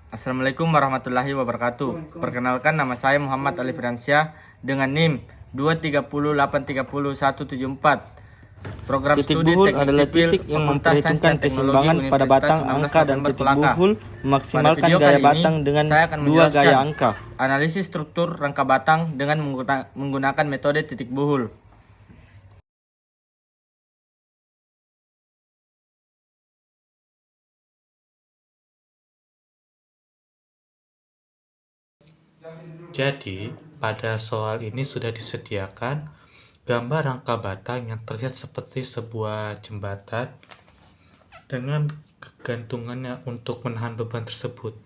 Assalamualaikum warahmatullahi wabarakatuh. Perkenalkan, nama saya Muhammad Alif Ransyah dengan NIM 230830174. Program Titik studi buhul teknik adalah sipil titik yang Fakultas Sains memperhitungkan dan Teknologi keseimbangan pada Universitas batang 19 angka dan November titik Pelaka. buhul Pada memaksimalkan video gaya kali ini, batang dengan saya akan dua menjelaskan gaya angka. analisis struktur rangka batang dengan menggunakan metode titik buhul. Jadi, pada soal ini sudah disediakan gambar rangka batang yang terlihat seperti sebuah jembatan dengan gantungannya untuk menahan beban tersebut.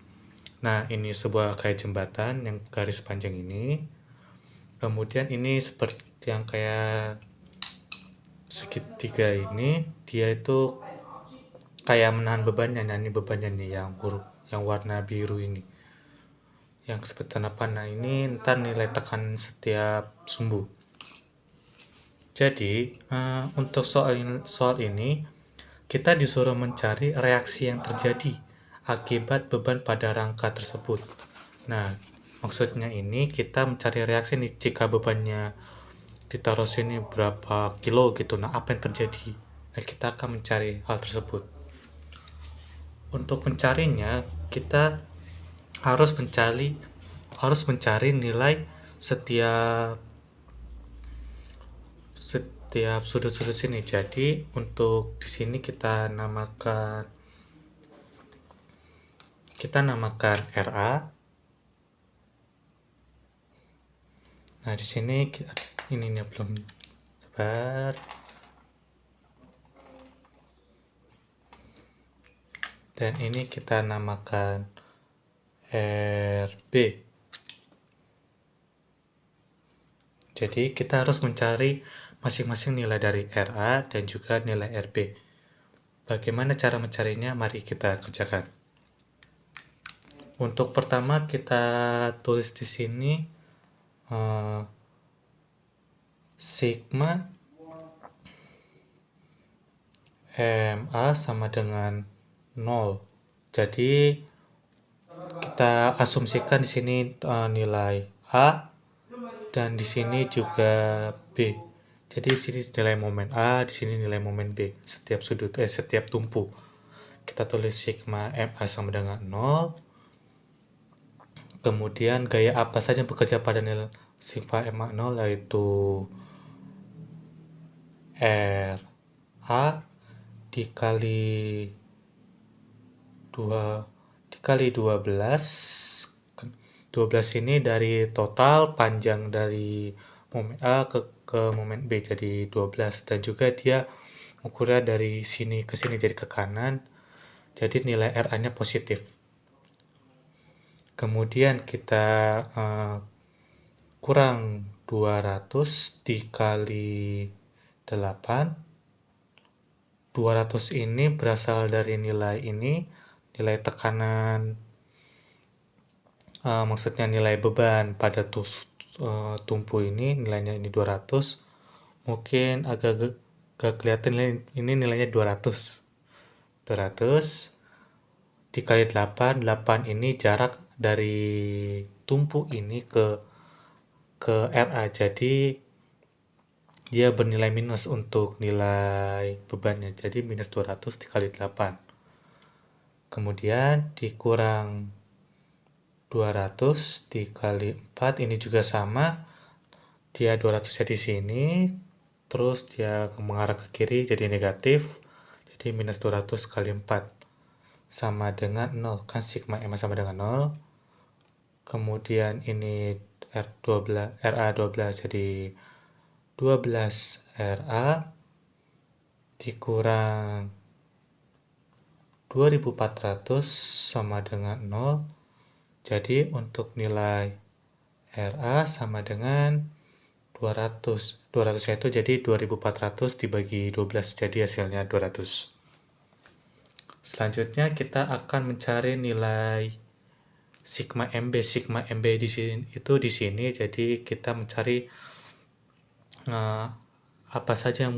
Nah, ini sebuah kayak jembatan yang garis panjang ini. Kemudian ini seperti yang kayak segitiga ini, dia itu kayak menahan bebannya. Nah, ini bebannya nih yang warna biru ini. Yang seperti apa? Nah, ini ntar nilai tekan setiap sumbu. Jadi, untuk soal ini, kita disuruh mencari reaksi yang terjadi akibat beban pada rangka tersebut. Nah, maksudnya ini kita mencari reaksi nih jika bebannya ditaruh sini berapa kilo gitu. Nah, apa yang terjadi? Nah, kita akan mencari hal tersebut. Untuk mencarinya, kita harus mencari nilai setiap sudut-sudut sini. Jadi untuk di sini kita namakan RA. Nah, di sini ini belum sabar. Dan ini kita namakan RB. Jadi kita harus mencari masing-masing nilai dari RA dan juga nilai RB. Bagaimana cara mencarinya? Mari kita kerjakan. Untuk pertama kita tulis di sini sigma MA sama dengan 0. Jadi kita asumsikan di sini nilai A dan di sini juga B. Jadi di sini nilai momen A, di sini nilai momen B. Setiap tumpu. Kita tulis sigma MA sama dengan 0. Kemudian gaya apa saja yang bekerja pada nilai sigma MA 0, yaitu RA dikali 12. 12 ini dari total panjang dari momen A ke momen B, jadi 12. Dan juga dia ukurnya dari sini ke sini, jadi ke kanan. Jadi nilai RA-nya positif. Kemudian kita kurang 200 dikali 8. 200 ini berasal dari nilai ini, nilai tekanan, maksudnya nilai beban pada tumpu ini, nilainya ini 200. Mungkin agak kelihatan ini nilainya 200. 200 dikali 8. 8 ini jarak dari tumpu ini ke RA. Jadi dia bernilai minus untuk nilai bebannya. Jadi minus 200 dikali 8. Kemudian dikurang 200 dikali 4. Ini juga sama. Dia 200 di sini. Terus dia mengarah ke kiri jadi negatif. Jadi minus 200 kali 4 sama dengan 0. Kan sigma M sama dengan 0. Kemudian ini RA12 jadi 12 RA dikurang 2400 sama dengan 0. Jadi untuk nilai RA sama dengan 200. 200 itu jadi 2400 dibagi 12, jadi hasilnya 200. Selanjutnya kita akan mencari nilai sigma MB. Sigma MB di sini, jadi kita mencari gaya apa saja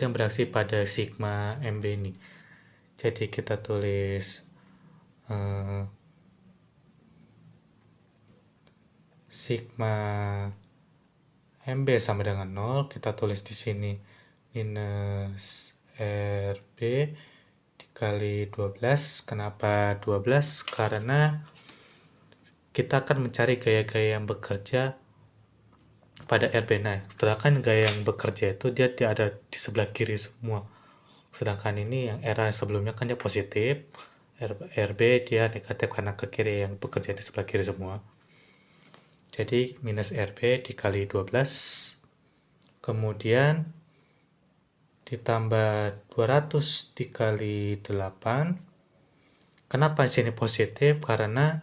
yang bereaksi pada sigma MB ini. Jadi kita tulis sigma MB sama dengan 0, kita tulis di sini minus RB dikali 12. Kenapa 12? Karena kita akan mencari gaya-gaya yang bekerja pada RB. Nah, sedangkan gaya yang bekerja itu dia ada di sebelah kiri semua. Sedangkan ini yang era sebelumnya kan dia positif, RB dia negatif karena ke kiri, yang bekerja di sebelah kiri semua. Jadi minus RB dikali 12, kemudian ditambah 200 dikali 8. Kenapa di sini positif? Karena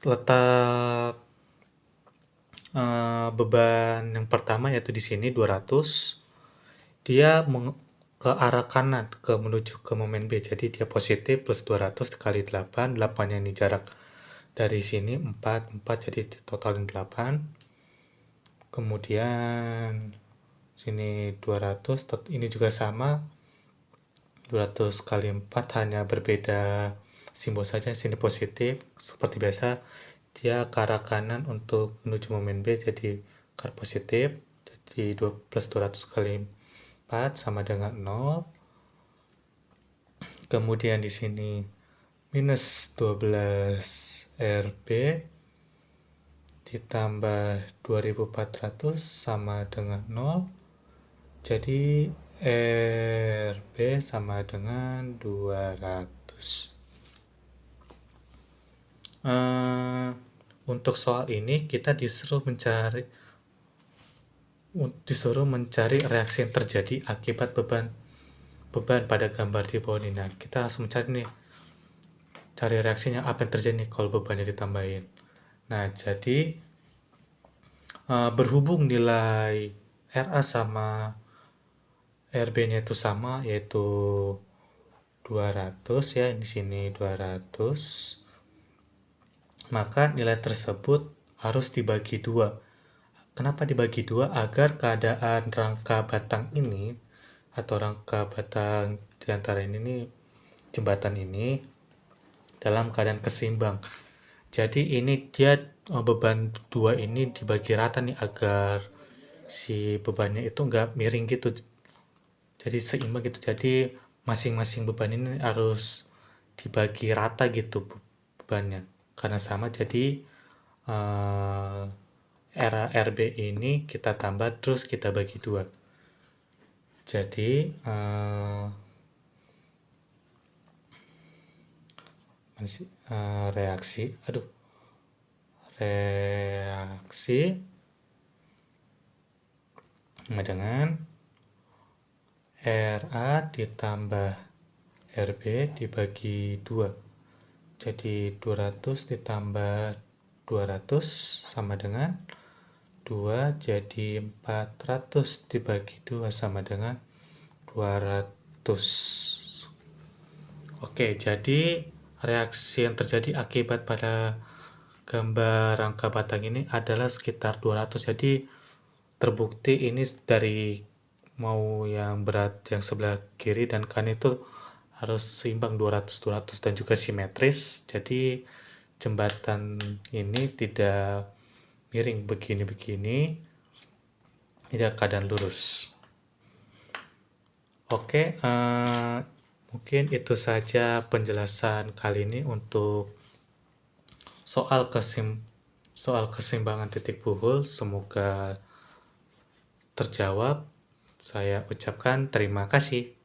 letak beban yang pertama yaitu di sini 200, dia ke arah kanan menuju ke momen B. Jadi dia positif plus 200 dikali 8. 8 yang ini jarak dari sini 4 jadi totalin 8. Kemudian sini 200, ini juga sama 200 kali 4, hanya berbeda simbol saja. Sini positif seperti biasa, dia ke arah kanan untuk menuju momen B, jadi ke arah positif. Jadi plus 200 kali 4 sama dengan 0. Kemudian di sini minus 12 RB ditambah 2400 sama dengan 0. Jadi RB sama dengan 200. Untuk soal ini kita disuruh mencari reaksi yang terjadi akibat beban pada gambar di bawah ini. Nah, kita harus mencari nih, cari reaksinya apa yang terjadi nih kalau bebannya ditambahin. Nah, jadi berhubung nilai RA sama RB-nya itu sama, yaitu 200 ya, di sini 200. Maka nilai tersebut harus dibagi 2. Kenapa dibagi 2? Agar keadaan rangka batang ini atau rangka batang di antara ini nih, jembatan ini dalam keadaan keseimbang. Jadi ini dia beban 2 ini dibagi rata nih, agar si bebannya itu nggak miring gitu, jadi seimbang gitu. Jadi masing-masing beban ini harus dibagi rata gitu bebannya, karena sama. Jadi era RB ini kita tambah terus kita bagi 2. Jadi reaksi sama dengan RA ditambah RB dibagi 2. Jadi 200 ditambah 200 sama dengan 2, jadi 400 dibagi 2 sama dengan 200. Oke, jadi reaksi yang terjadi akibat pada gambar rangka batang ini adalah sekitar 200. Jadi terbukti ini dari mau yang berat yang sebelah kiri dan kanan itu harus seimbang 200 dan juga simetris. Jadi jembatan ini tidak miring begini-begini, tidak keadaan lurus. Oke, mungkin itu saja penjelasan kali ini untuk soal keseimbangan titik buhul. Semoga terjawab. Saya ucapkan terima kasih.